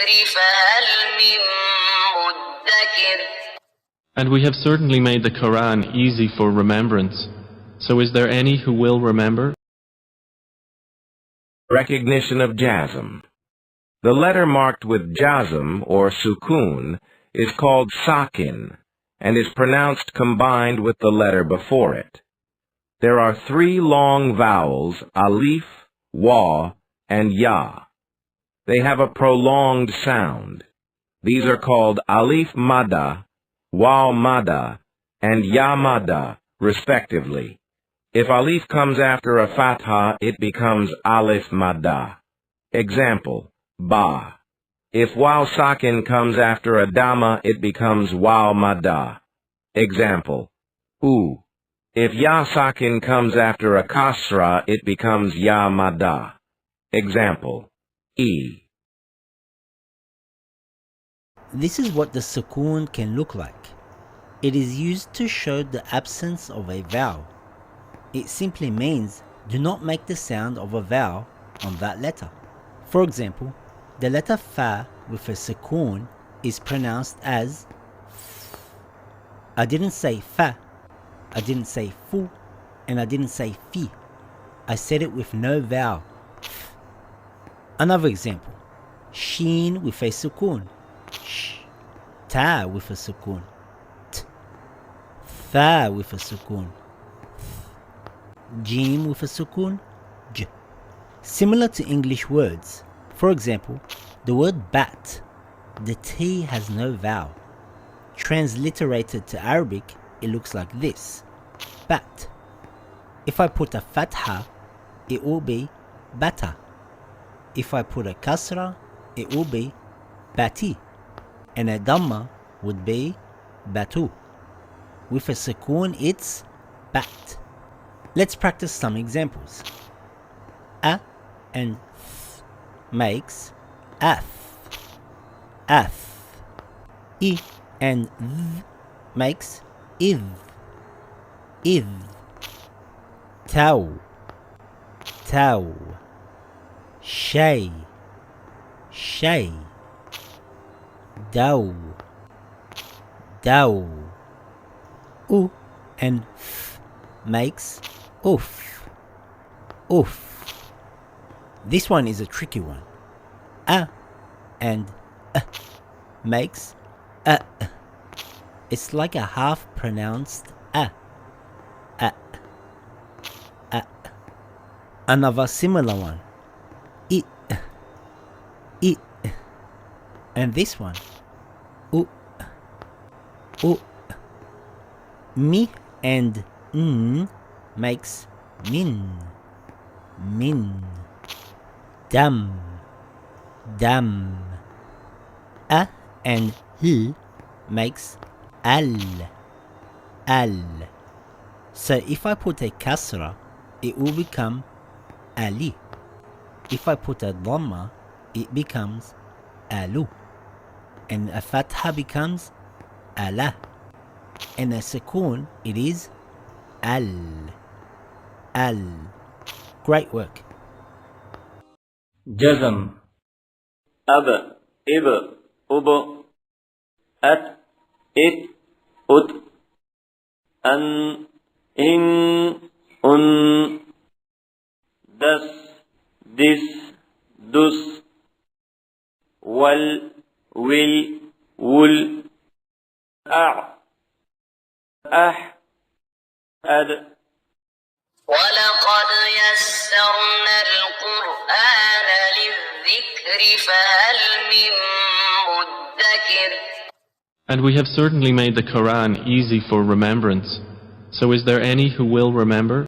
فهل من مدكر. And we have certainly made the Quran easy for remembrance. So is there any who will remember? Recognition of Jazam. The letter marked with Jazam or Sukoon is called Sakin and is pronounced combined with the letter before it. There are three long vowels, alif, wa, and ya. They have a prolonged sound. These are called alif mada, waw mada, and ya mada, respectively. If alif comes after a fatha, it becomes alif mada. Example, ba. If waw sakin comes after a damma, it becomes waw mada. Example, u. If ya sakin comes after a kasra, it becomes ya mada. Example, e. This is what the sukoon can look like. It is used to show the absence of a vowel. It simply means do not make the sound of a vowel on that letter. For example, the letter fa with a sukoon is pronounced as f. I didn't say fa, I didn't say fu, and I didn't say fi. I said it with no vowel. F. Another example, sheen with a sukoon, sh. Ta with a sukoon, t. Tha with a sukoon, Jim with a sukoon, j. Similar to English words. For example, the word bat, the T has no vowel. Transliterated to Arabic, it looks like this, bat. If I put a fatha, it will be bata. If I put a kasra, it will be bati. And a damma would be batu. With a sukoon, it's bat. Let's practice some examples. A and th makes ath, ath. I and th makes ith, ith. Tau, tau. Shay, shay. Daw, daw. U and f makes oof, oof. This one is a tricky one. A and makes a. It's like a half pronounced a. A. A. Another similar one. I. I. And this one. U. U. Mi and n makes min, min. Dam, dam. A and l makes al, al. So if I put a kasra, it will become ali. If I put a damma, it becomes alu. And a fatha becomes ala. And a sukoon, it is al, al. Great work. Jazam. Ab, ib, ub, at, it, ut, an, in, un, das, this, dus, wal, will, wool, ad. ولقد يسرنا القرآن للذكر فهل من مدكر. And we have certainly made the Quran easy for remembrance. So is there any who will remember?